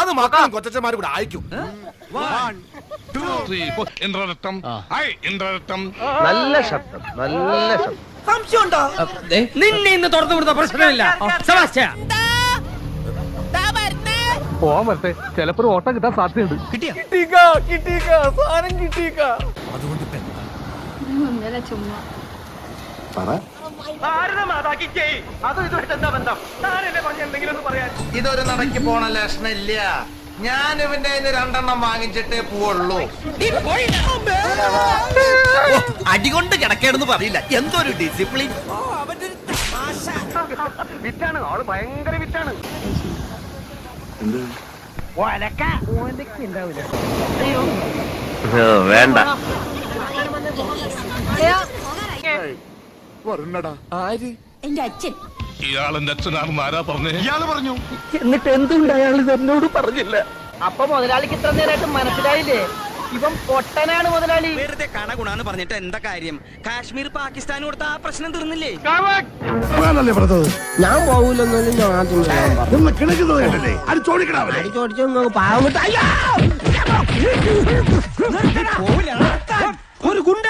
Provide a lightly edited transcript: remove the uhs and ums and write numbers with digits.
അത് മക്കളും കൊച്ചന്മാരും കൂടെ അയക്കും. നല്ല ശബ്ദം, നല്ല ശബ്ദം. സംശയമുണ്ടോ? നിന്നെ ഇന്ന് തുറന്നു വിടുന്ന പ്രശ്നമില്ല. പോവാൻ വരട്ടെ, ചിലപ്പോ ഒരു ഓട്ടം കിട്ടാൻ സാധ്യതയുണ്ട്. ഇതൊരു നടക്ക് പോണ ലക്ഷണില്ല. ഞാൻ ഇവന്റെ 2 വാങ്ങിച്ചിട്ടേ പോവുള്ളൂ. അടികൊണ്ട് കിടക്കേണ്ടെന്ന് പറയില്ല. എന്തൊരു ഡിസിപ്ലിൻ. വിറ്റാണ് ആള്, ഭയങ്കര വിറ്റാണ്. വേണ്ട. എന്റെ അച്ഛൻ. ഇയാളെന്റെ അച്ഛനാണെന്ന് ആരാ പറഞ്ഞേ? ഇയാള് പറഞ്ഞു. എന്നിട്ട് എന്തുകൊണ്ട് അയാൾ എന്നോട് പറഞ്ഞില്ല? അപ്പൊ മുതലാളിക്ക് ഇത്ര നേരമായിട്ട് മനസ്സിലായില്ലേ ഇവൻ പൊട്ടനാണ് മുതലാളി? വെറുതെ കണഗുണാന്ന് പറഞ്ഞിട്ട് എന്താ കാര്യം? കാശ്മീർ പാകിസ്ഥാൻ കൊടുത്ത ആ പ്രശ്നം തീർന്നില്ലേ? ഞാൻ പോകൂലെന്നൊന്നും ഞാൻ ആദ്യം ഒരു ഗുണ്ട